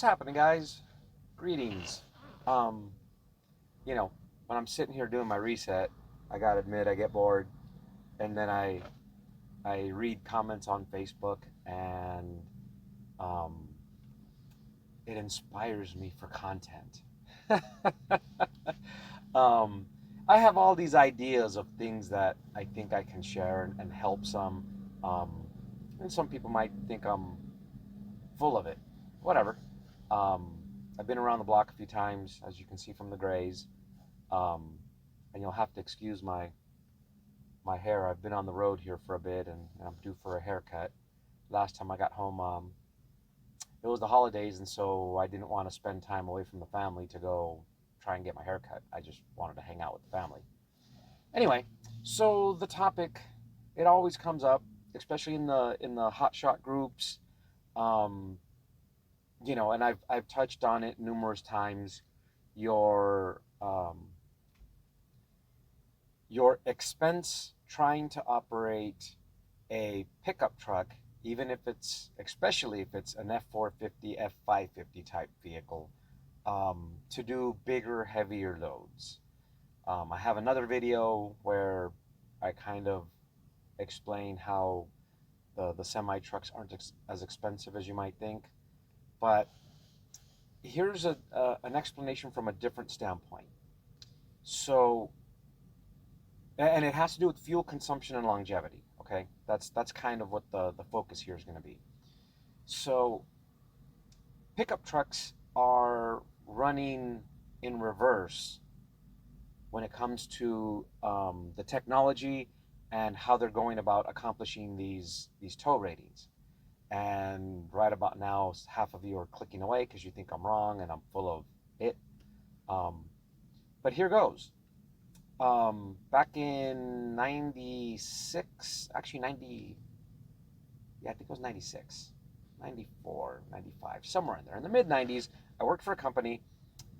happening, guys? Greetings. Um, when I'm sitting here doing my reset, I gotta admit I get bored, and then I read comments on Facebook, and um, it inspires me for content. um, I have all these ideas of things that I think I can share and help some, um, and some people might think I'm full of it. Whatever. Um, I've been around the block a few times, as you can see from the grays. Um, and you'll have to excuse my hair. I've been on the road here for a bit, and I'm due for a haircut. Last time I got home, it was the holidays, and so I didn't want to spend time away from the family to go try and get my haircut. I just wanted to hang out with the family. Anyway, so the topic, it always comes up, especially in the Hotshot groups. Um, and I've touched on it numerous times. Your your expense trying to operate a pickup truck, even if it's, especially if it's an F450, F550 type vehicle, to do bigger, heavier loads. I have another video where I kind of explain how the semi trucks aren't as expensive as you might think. But here's an explanation from a different standpoint. So, and it has to do with fuel consumption and longevity. Okay, that's kind of what the focus here is going to be. So, pickup trucks are running in reverse when it comes to the technology and how they're going about accomplishing these tow ratings. And right about now, half of you are clicking away because you think I'm wrong and I'm full of it. Um, but here goes. Back in 96, actually 90, yeah, I think it was 96, 94, 95, somewhere in there. In the mid 90s, I worked for a company,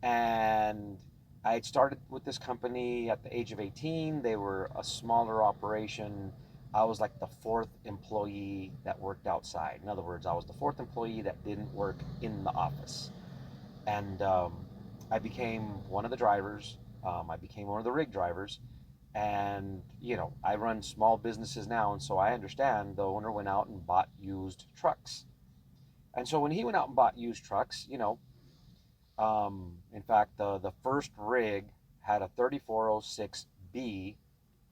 and I had started with this company at the age of 18. They were a smaller operation. I was like the fourth employee that worked outside. In other words, I was the fourth employee that didn't work in the office. And I became one of the drivers. I became one of the rig drivers. And, I run small businesses now. And so I understand the owner went out and bought used trucks. And so when he went out and bought used trucks, in fact, the first rig had a 3406B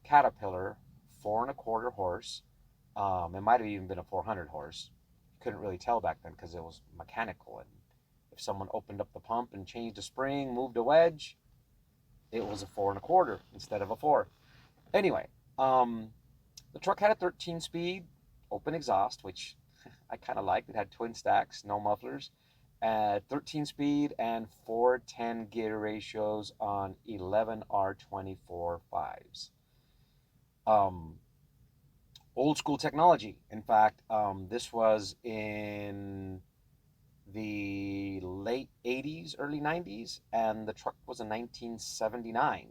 Caterpillar, 4.25 horse. It might have even been a 400 horse. Couldn't really tell back then because it was mechanical. And if someone opened up the pump and changed a spring, moved a wedge, it was a 4.25 instead of a 4. Anyway, the truck had a 13-speed open exhaust, which I kind of liked. It had twin stacks, no mufflers, 13 speed and 410 gear ratios on 11 R24 fives. Um, Old school technology. In fact, this was in the late 80s, early 90s, and the truck was a 1979.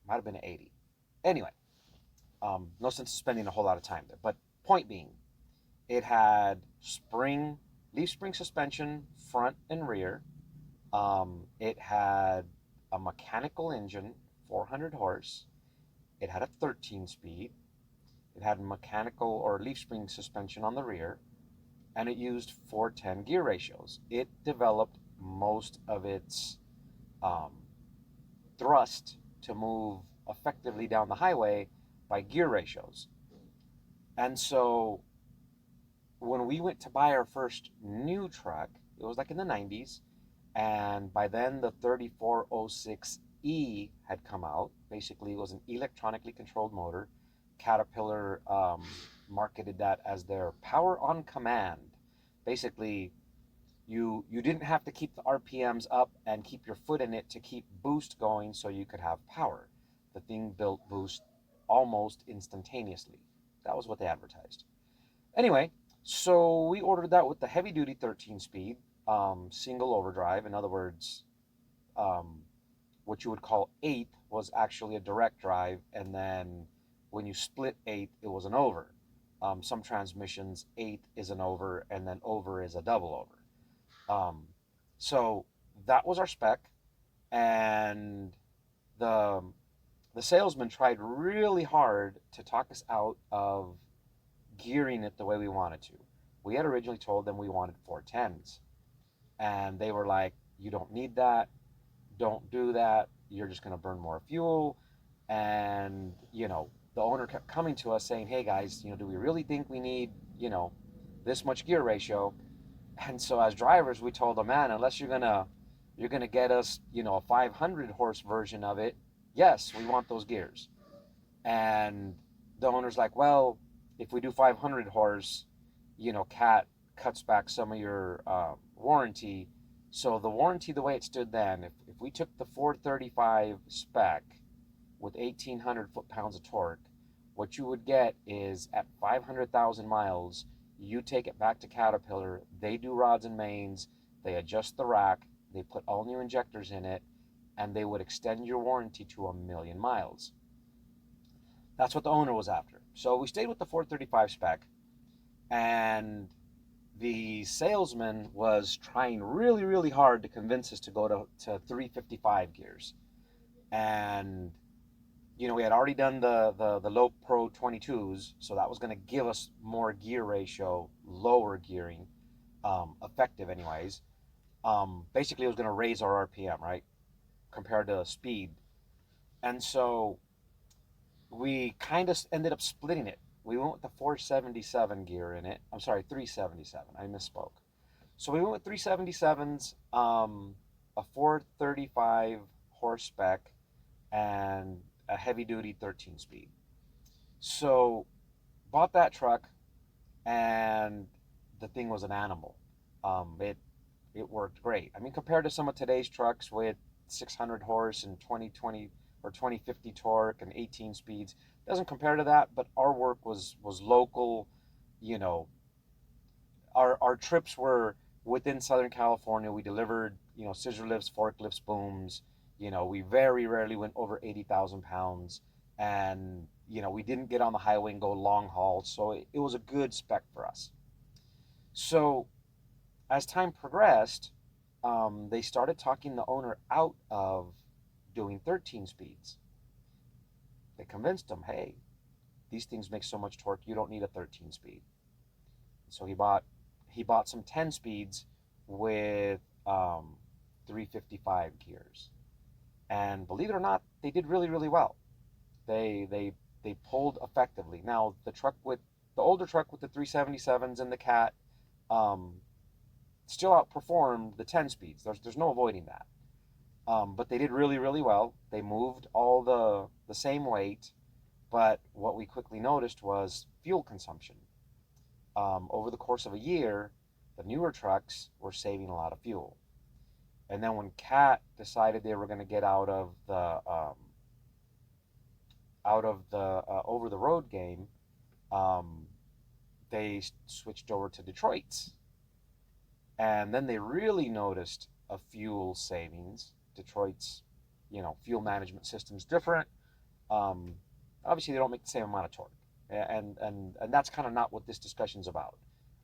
Might have been an 80. Anyway, no sense spending a whole lot of time there. But point being, it had leaf spring suspension, front and rear. It had a mechanical engine, 400 horse. It had a 13 speed. It had mechanical or leaf spring suspension on the rear, and it used 410 gear ratios. It developed most of its um, thrust to move effectively down the highway by gear ratios. And so when we went to buy our first new truck, it was like in the 90s, and by then the 3406E had come out. Basically, it was an electronically controlled motor. Caterpillar marketed that as their power on command. Basically, you didn't have to keep the RPMs up and keep your foot in it to keep boost going so you could have power. The thing built boost almost instantaneously. That was what they advertised. Anyway, so we ordered that with the heavy duty 13 speed, single overdrive. In other words, um, what you would call eighth was actually a direct drive, and then when you split eighth, it was an over. Some transmissions, 8 is an over, and then over is a double over. So that was our spec, and the the salesman tried really hard to talk us out of gearing it the way we wanted to. We had originally told them we wanted 410s, and they were like, "You don't need that. Don't do that. You're just going to burn more fuel." And the owner kept coming to us saying, "Hey guys, do we really think we need this much gear ratio?" And so as drivers, we told them, "Man, unless you're gonna get us a 500 horse version of it, yes, we want those gears." And the owner's like, "Well, if we do 500 horse, cat cuts back some of your warranty." So the warranty, the way it stood then, if we took the 435 spec with 1,800 foot-pounds of torque, what you would get is at 500,000 miles, you take it back to Caterpillar, they do rods and mains, they adjust the rack, they put all new injectors in it, and they would extend your warranty to 1,000,000 miles. That's what the owner was after. So we stayed with the 435 spec, and the salesman was trying really, really hard to convince us to go to 355 gears. And we had already done the low pro 22s, so that was going to give us more gear ratio, lower gearing, effective anyways. Basically, it was going to raise our RPM, right, compared to speed. And so we kind of ended up splitting it. We went with the 477 gear in it. I'm sorry, 377. I misspoke. So we went with 377s, a 435 horse spec, and a heavy duty 13 speed. So bought that truck, and the thing was an animal. It worked great. I mean, compared to some of today's trucks with 600 horse and 2020 or 2050 torque and 18 speeds, doesn't compare to that. But our work was local. You know, our trips were within Southern California. We delivered scissor lifts, forklifts, booms. We very rarely went over 80,000 pounds, and we didn't get on the highway and go long haul. So it was a good spec for us. So as time progressed, they started talking the owner out of doing 13 speeds. They convinced him, "Hey, these things make so much torque, you don't need a 13 speed." So he bought some 10 speeds with 355 gears, and believe it or not, they did really, really well. They pulled effectively. Now the older truck with the 377s and the cat still outperformed the 10 speeds. There's no avoiding that. But they did really, really well. They moved all the same weight, but what we quickly noticed was fuel consumption. Over the course of a year, the newer trucks were saving a lot of fuel. And then when Cat decided they were going to get out of the over the road game, they switched over to Detroit's, and then they really noticed a fuel savings. Detroit's, fuel management system's different. Obviously, they don't make the same amount of torque, and that's kind of not what this discussion's about.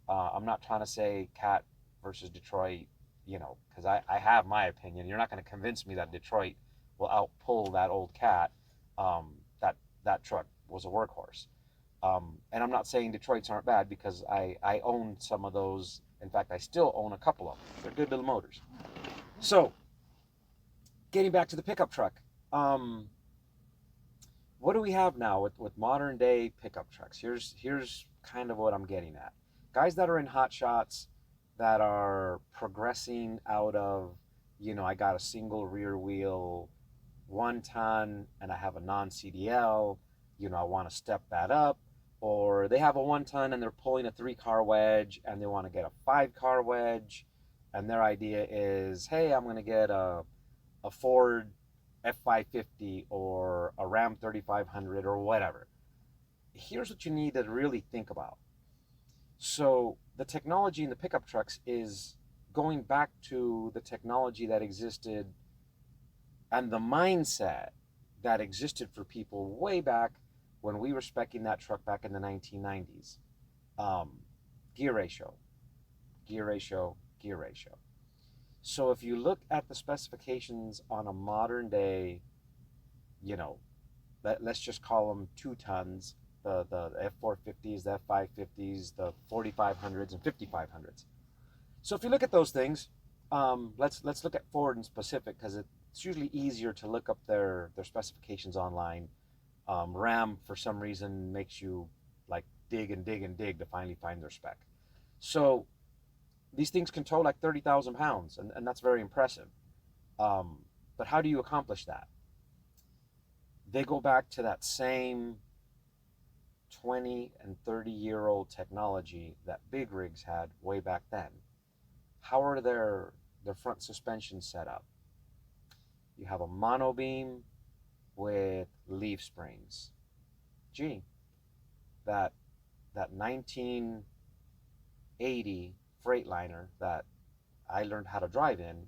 I'm not trying to say Cat versus Detroit, because I have my opinion. You're not going to convince me that Detroit will outpull that old Cat. That truck was a workhorse. And I'm not saying Detroits aren't bad, because I own some of those. In fact, I still own a couple of them. They're good little motors. So, getting back to the pickup truck, what do we have now with modern day pickup trucks? Here's kind of what I'm getting at. Guys that are in Hotshots, that are progressing out of, I got a single rear wheel 1-ton and I have a non-CDL, I want to step that up. Or they have a 1-ton and they're pulling a 3-car wedge and they want to get a 5-car wedge, and their idea is, hey, I'm going to get a Ford F550 or a Ram 3500 or whatever. Here's what you need to really think about. So the technology in the pickup trucks is going back to the technology that existed and the mindset that existed for people way back when we were speccing that truck back in the 1990s, um, gear ratio, gear ratio, gear ratio. So if you look at the specifications on a modern day, you know, let's just call them 2 tons, the F450s, the F550s, the 4500s and 5500s. So if you look at those things, let's look at Ford in specific, because it's usually easier to look up their specifications online. Ram, for some reason, makes you like dig and dig and dig to finally find their spec. So these things can tow like 30,000 pounds, and that's very impressive. But how do you accomplish that? They go back to that same 20 and 30-year-old technology that big rigs had way back then. How are their front suspensions set up? You have a monobeam with leaf springs. Gee, that 1980 Freightliner that I learned how to drive in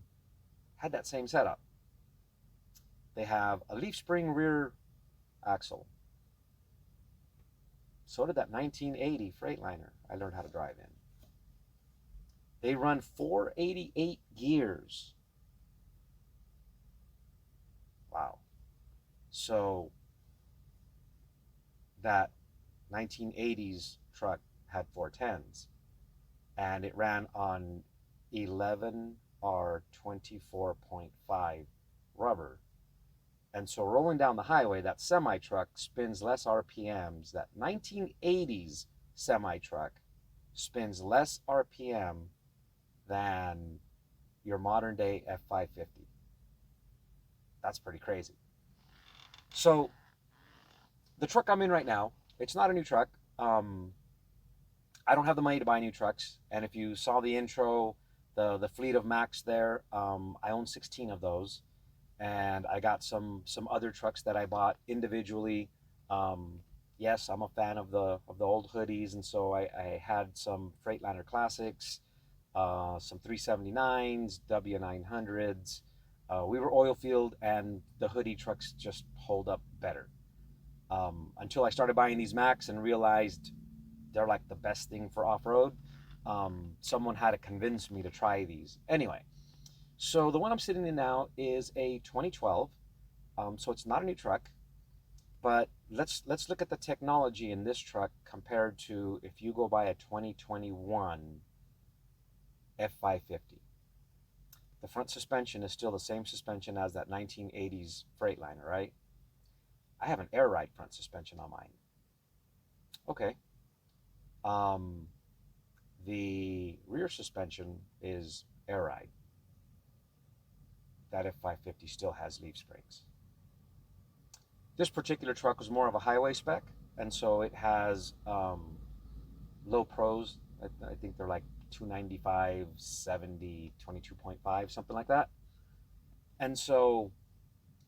had that same setup. They have a leaf spring rear axle. So did that 1980 Freightliner I learned how to drive in. They run 488 gears. Wow. So that 1980s truck had 410s, and it ran on 11R24.5 rubber. And so rolling down the highway, that semi-truck spins less RPMs. That 1980s semi-truck spins less RPM than your modern day F550. That's pretty crazy. So the truck I'm in right now, it's not a new truck. I don't have the money to buy new trucks. And if you saw the intro, the fleet of Macs there, I own 16 of those. And I got some other trucks that I bought individually. Yes, I'm a fan of the old hoodies, and so I had some Freightliner Classics, some 379s, W900s. We were oil field, and the hoodie trucks just hold up better. Until I started buying these Macs and realized they're like the best thing for off-road. Someone had to convince me to try these. Anyway, so the one I'm sitting in now is a 2012. So it's not a new truck, but let's look at the technology in this truck compared to if you go buy a 2021 F550. The front suspension is still the same suspension as that 1980s Freightliner, right? I have an air ride front suspension on mine. Okay. The rear suspension is air ride. That F550 still has leaf springs. This particular truck was more of a highway spec, and so it has low pros. I think they're like 295, 70, 22.5, something like that. And so,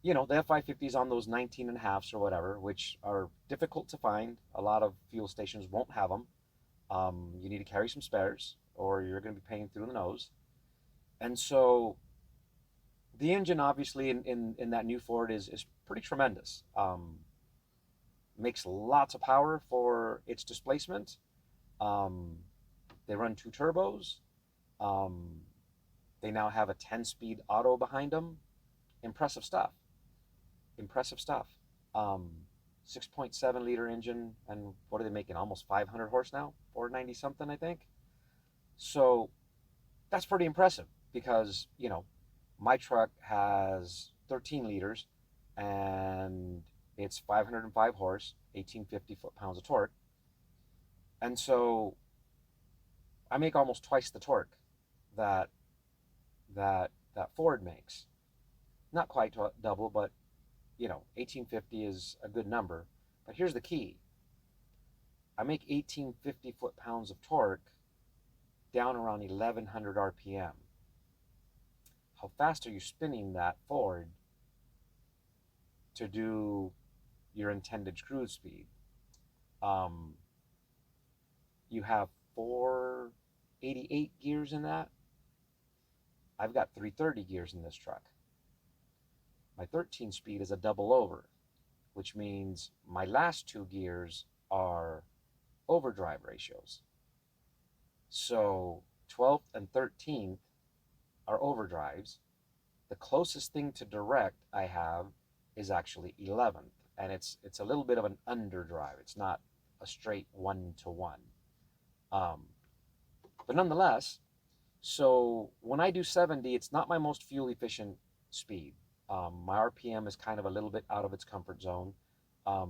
you know, the F550 is on those 19 and a halfs or whatever, which are difficult to find. A lot of fuel stations won't have them. You need to carry some spares, or you're going to be paying through the nose. And so the engine, obviously, in that new Ford is pretty tremendous. Makes lots of power for its displacement. They run 2 turbos. They now have a 10-speed auto behind them. Impressive stuff. Impressive stuff. 6.7 liter engine, and what are they making? Almost 500 horse now? 490 something, I think. So that's pretty impressive because, you know, my truck has 13 liters and it's 505 horse, 1850 foot-pounds of torque. And so I make almost twice the torque that Ford makes. Not quite double, but you know, 1850 is a good number. But here's the key. I make 1850 foot-pounds of torque down around 1100 RPM. How fast are you spinning that forward to do your intended cruise speed? You have 488 gears in that. I've got 330 gears in this truck. My 13 speed is a double over, which means my last two gears are overdrive ratios. So 12th and 13th are overdrives. The closest thing to direct I have is actually 11th, and it's a little bit of an underdrive. It's not a straight 1-to-1. But nonetheless, so when I do 70, it's not my most fuel efficient speed. My RPM is kind of a little bit out of its comfort zone.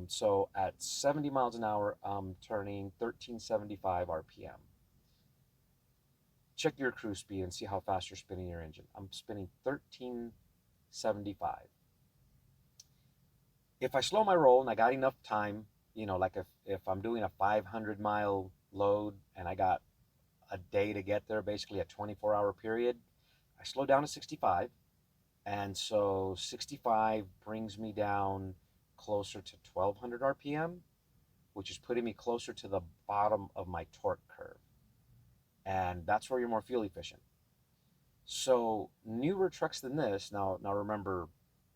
So at 70 miles an hour, I'm turning 1375 RPM. Check your cruise speed and see how fast you're spinning your engine. I'm spinning 1375. If I slow my roll and I got enough time, like if I'm doing a 500-mile load and I got a day to get there, basically a 24-hour period, I slow down to 65. And so 65 brings me down closer to 1200 RPM, which is putting me closer to the bottom of my torque curve. And that's where you're more fuel efficient. So newer trucks than this, now remember,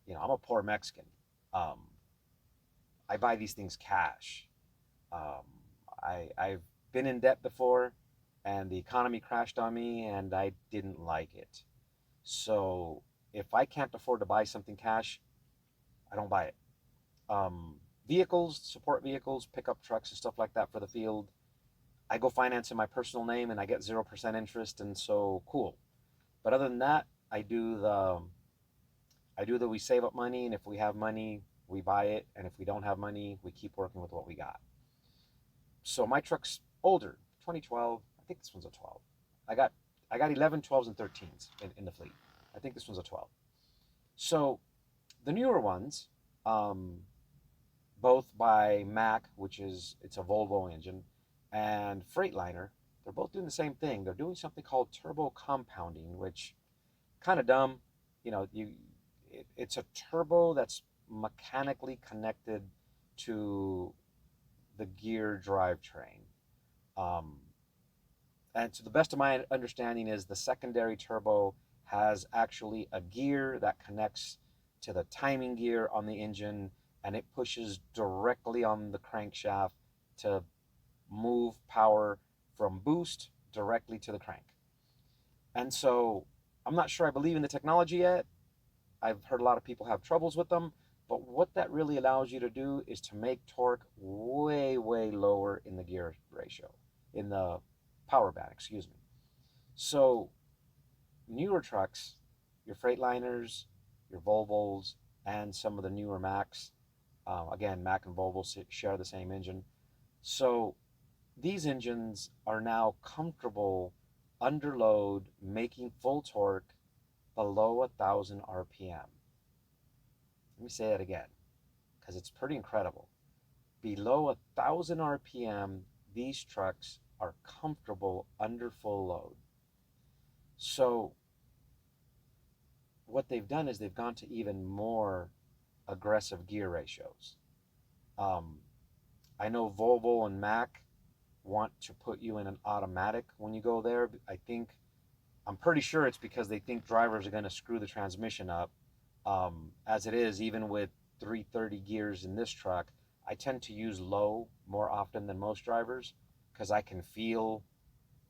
I'm a poor Mexican. I buy these things cash. I've been in debt before, and the economy crashed on me, and I didn't like it. So if I can't afford to buy something cash, I don't buy it. Vehicles, support vehicles, pickup trucks and stuff like that for the field, I go finance in my personal name and I get 0% interest, and so cool. But other than that, I do the we save up money, and if we have money, we buy it, and if we don't have money, we keep working with what we got. So my truck's older, 2012. I think this one's a 12. I got 11, 12s, and 13s in the fleet. I think this one's a 12. So the newer ones, both by Mack, it's a Volvo engine, and Freightliner, they're both doing the same thing. They're doing something called turbo compounding, which kind of dumb. It's a turbo that's mechanically connected to the gear drivetrain. And to the best of my understanding is the secondary turbo has actually a gear that connects to the timing gear on the engine, and it pushes directly on the crankshaft to move power from boost directly to the crank. And so I'm not sure I believe in the technology yet. I've heard a lot of people have troubles with them, but what that really allows you to do is to make torque way, way lower in the gear ratio, in the power band, excuse me. So newer trucks, your Freightliners, your Volvos, and some of the newer Macks, again, Mack and Volvo share the same engine. So these engines are now comfortable under load, making full torque below 1,000 RPM. Let me say that again, because it's pretty incredible. Below 1,000 RPM, these trucks are comfortable under full load. So what they've done is they've gone to even more aggressive gear ratios. I know Volvo and Mack want to put you in an automatic when you go there. I'm pretty sure it's because they think drivers are going to screw the transmission up. As it is, even with 330 gears in this truck, I tend to use low more often than most drivers because I can feel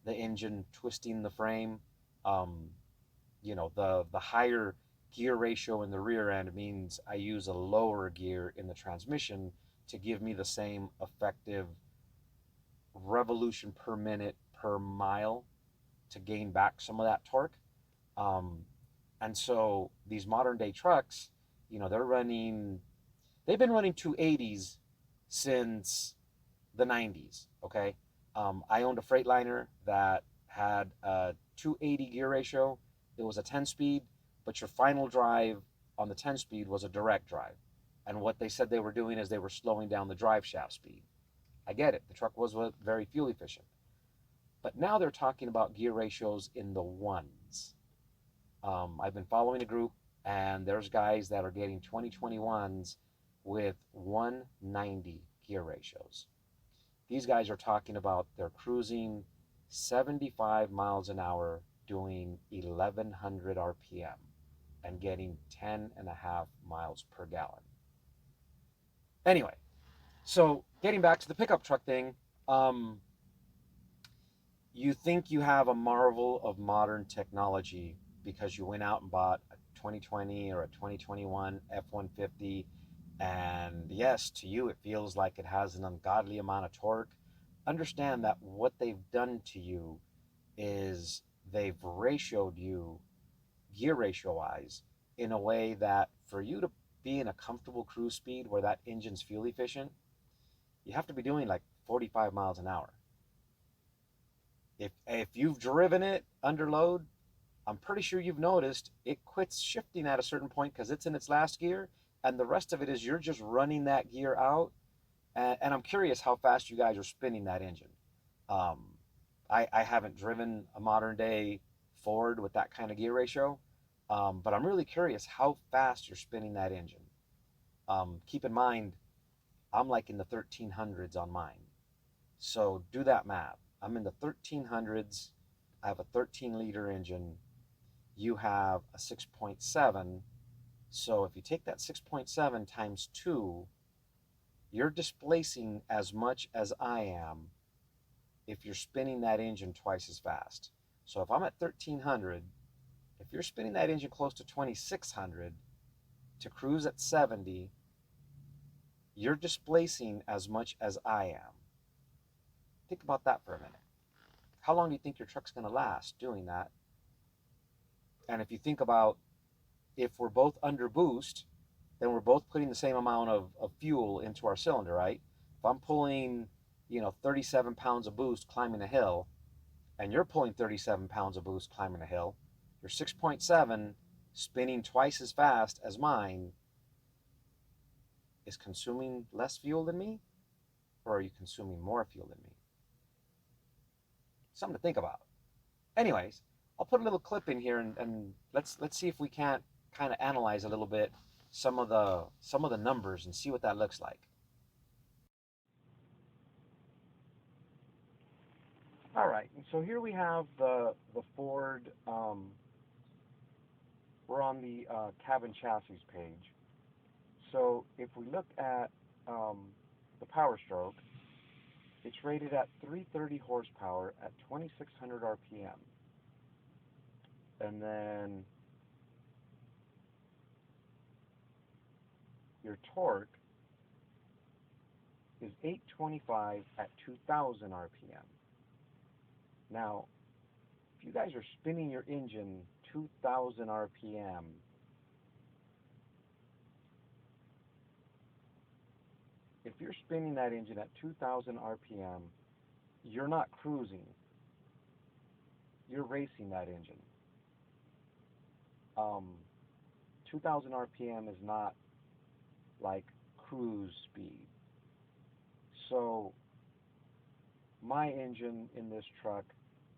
the engine twisting the frame. The higher gear ratio in the rear end means I use a lower gear in the transmission to give me the same effective revolution per minute per mile to gain back some of that torque. And so these modern day trucks, they've been running 280s since the 90s, okay? I owned a Freightliner that had a 280 gear ratio. It was a 10-speed, but your final drive on the 10-speed was a direct drive. And what they said they were doing is they were slowing down the drive shaft speed. I get it. The truck was very fuel efficient. But now they're talking about gear ratios in the ones. I've been following a group, and there's guys that are getting 2021s with 190 gear ratios. These guys are talking about they're cruising 75 miles an hour doing 1100 RPM and getting 10.5 miles per gallon. Anyway, so getting back to the pickup truck thing, um, you think you have a marvel of modern technology because you went out and bought a 2020 or a 2021 F150, and yes, to you it feels like it has an ungodly amount of torque. Understand that what they've done to you is they've ratioed you gear ratio wise in a way that for you to be in a comfortable cruise speed where that engine's fuel efficient, you have to be doing like 45 miles an hour. If you've driven it under load, I'm pretty sure you've noticed it quits shifting at a certain point because it's in its last gear, and the rest of it is you're just running that gear out. And I'm curious how fast you guys are spinning that engine. Um, I haven't driven a modern day Ford with that kind of gear ratio, but I'm really curious how fast you're spinning that engine. Keep in mind, I'm like in the 1300s on mine. So do that math. I'm in the 1300s. I have a 13-liter engine. You have a 6.7. So if you take that 6.7 times 2, you're displacing as much as I am if you're spinning that engine twice as fast. So if I'm at 1300, if you're spinning that engine close to 2600 to cruise at 70, you're displacing as much as I am. Think about that for a minute. How long do you think your truck's going to last doing that? And if you think about if we're both under boost, then we're both putting the same amount of fuel into our cylinder, right? If I'm pulling, 37 pounds of boost climbing a hill, and you're pulling 37 pounds of boost climbing a hill, your 6.7 spinning twice as fast as mine is consuming less fuel than me, or are you consuming more fuel than me? Something to think about. Anyways, I'll put a little clip in here and let's see if we can't kind of analyze a little bit some of the numbers and see what that looks like. All right, and so here we have the Ford. We're on the cabin chassis page. So if we look at the Power Stroke, it's rated at 330 horsepower at 2600 RPM. And then your torque is 825 at 2000 RPM. Now, if you guys are spinning your engine 2000 RPM, if you're spinning that engine at 2000 RPM, you're not cruising. You're racing that engine. 2000 RPM is not like cruise speed. So my engine in this truck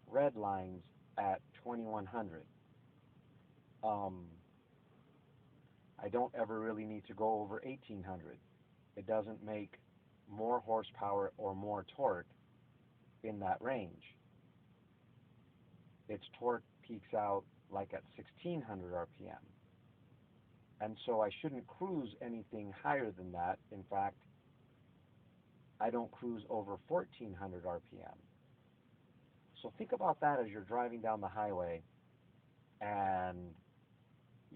red lines at 2100. I don't ever really need to go over 1800. It doesn't make more horsepower or more torque in that range. Its torque peaks out like at 1600 RPM. And so I shouldn't cruise anything higher than that. In fact, I don't cruise over 1400 RPM. So think about that as you're driving down the highway and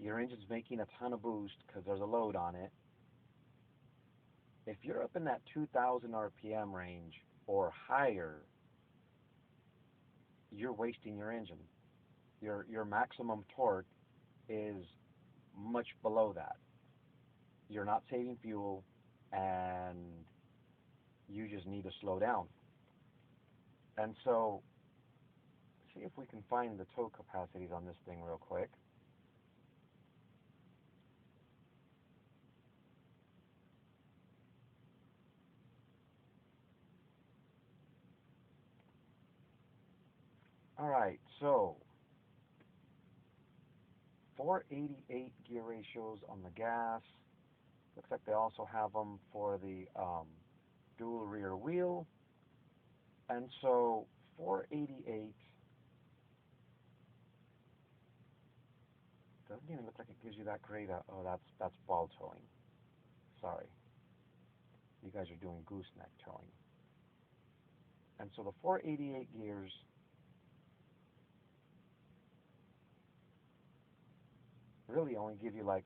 your engine's making a ton of boost because there's a load on it. If you're up in that 2000 RPM range or higher, you're wasting your engine. Your maximum torque is much below that. You're not saving fuel, and you just need to slow down. And so, see if we can find the tow capacities on this thing real quick. All right, so 488 gear ratios on the gas. Looks like they also have them for the dual rear wheel. And so 488 doesn't even look like it gives you that great. Oh, that's ball towing. Sorry. You guys are doing gooseneck towing. And so the 488 gears really only give you like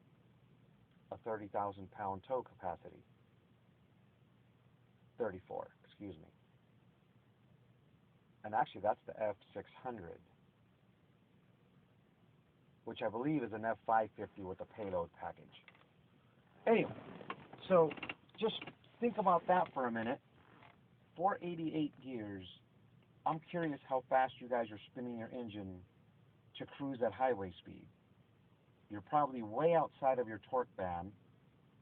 a 30,000 pound tow capacity. 34, excuse me. And actually that's the F600, which I believe is an F550 with a payload package. Anyway, so just think about that for a minute. 488 gears. I'm curious how fast you guys are spinning your engine to cruise at highway speed. You're probably way outside of your torque band.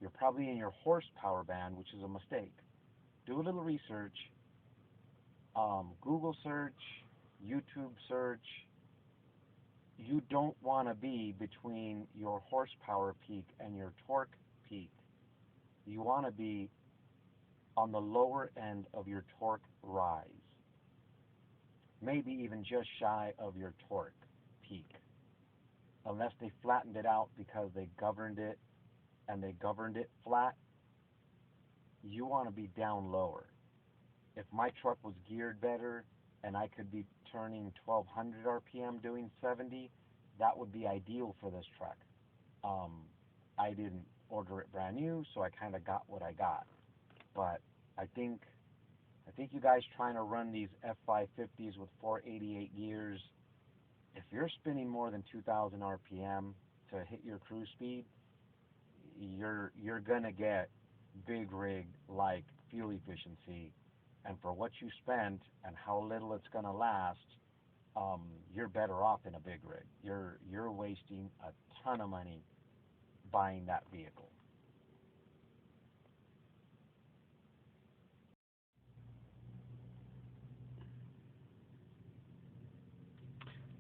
You're probably in your horsepower band, which is a mistake. Do a little research. Google search, YouTube search. You don't want to be between your horsepower peak and your torque peak. You want to be on the lower end of your torque rise. Maybe even just shy of your torque peak. Unless they flattened it out because they governed it and they governed it flat, you want to be down lower. If my truck was geared better and I could be turning 1200 RPM doing 70, that would be ideal for this truck. I didn't order it brand new, so I kind of got what I got. But I think you guys trying to run these F550s with 488 gears, if you're spinning more than 2000 RPM to hit your cruise speed, you're gonna get big rig like fuel efficiency. And for what you spent and how little it's gonna last, you're better off in a big rig. You're wasting a ton of money buying that vehicle.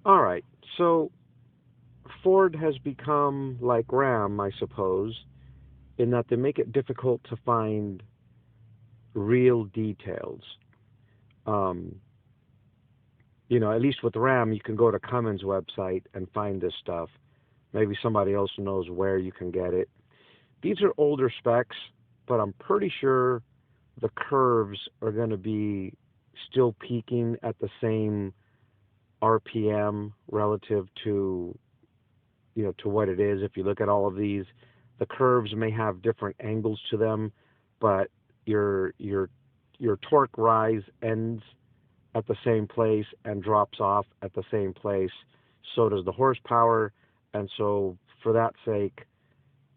All right, so Ford has become like Ram, I suppose, in that they make it difficult to find real details. At least with Ram, you can go to Cummins' website and find this stuff. Maybe somebody else knows where you can get it. These are older specs, but I'm pretty sure the curves are going to be still peaking at the same RPM relative to what it is. If you look at all of these, the curves may have different angles to them, but your torque rise ends at the same place and drops off at the same place. So does the horsepower. And so for that sake,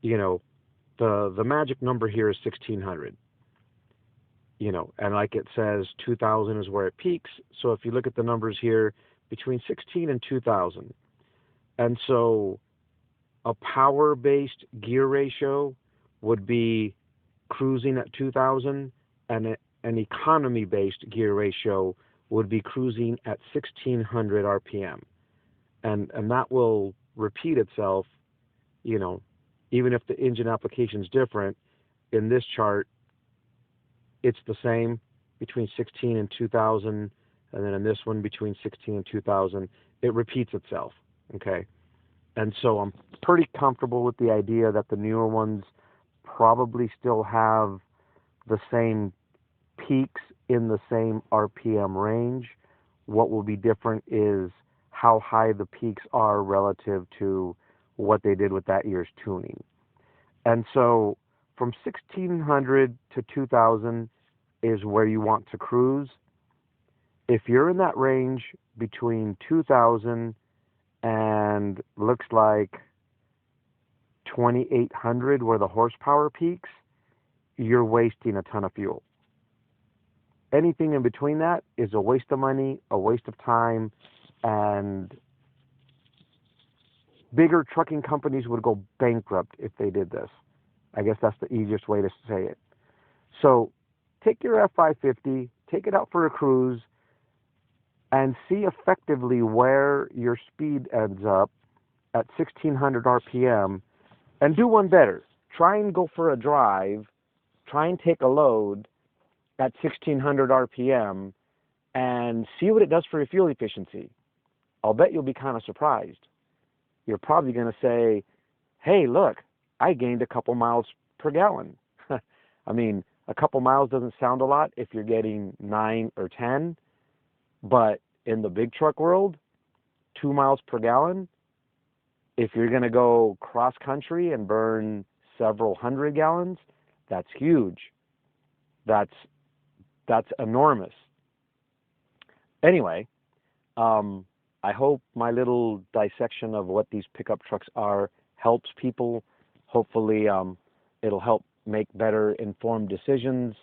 the magic number here is 1600. And like it says, 2000 is where it peaks. So if you look at the numbers here, between 16 and 2000. And so a power-based gear ratio would be cruising at 2000, and an economy-based gear ratio would be cruising at 1600 RPM. And that will repeat itself, even if the engine application is different. In this chart, it's the same between 16 and 2000, and then in this one between 16 and 2000. It repeats itself, okay? And so I'm pretty comfortable with the idea that the newer ones probably still have the same peaks in the same RPM range. What will be different is how high the peaks are relative to what they did with that year's tuning. And so from 1600 to 2000 is where you want to cruise. If you're in that range between 2000 and looks like 2800 where the horsepower peaks, you're wasting a ton of fuel. Anything in between that is a waste of money, a waste of time, and bigger trucking companies would go bankrupt if they did this. I guess that's the easiest way to say it. So take your F550, take it out for a cruise, and see effectively where your speed ends up at 1600 RPM, and do one better. Try and go for a drive, try and take a load at 1600 RPM, and see what it does for your fuel efficiency. I'll bet you'll be kind of surprised. You're probably going to say, hey, look, I gained a couple miles per gallon. I mean, A couple miles doesn't sound a lot if you're getting 9 or 10, but in the big truck world, 2 miles per gallon, if you're going to go cross country and burn several hundred gallons, that's huge. That's enormous. Anyway, I hope my little dissection of what these pickup trucks are helps people. Hopefully, it'll help make better informed decisions.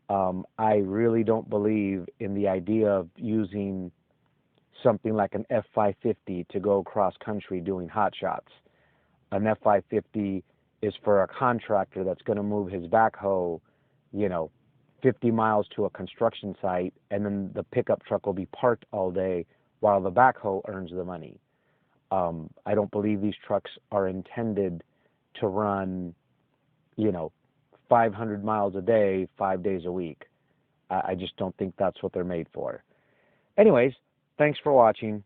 I really don't believe in the idea of using something like an F550 to go cross country doing hot shots. An F550 is for a contractor that's going to move his backhoe, 50 miles to a construction site, and then the pickup truck will be parked all day while the backhoe earns the money. I don't believe these trucks are intended to run, 500 miles a day, 5 days a week. I just don't think that's what they're made for. Anyways, thanks for watching.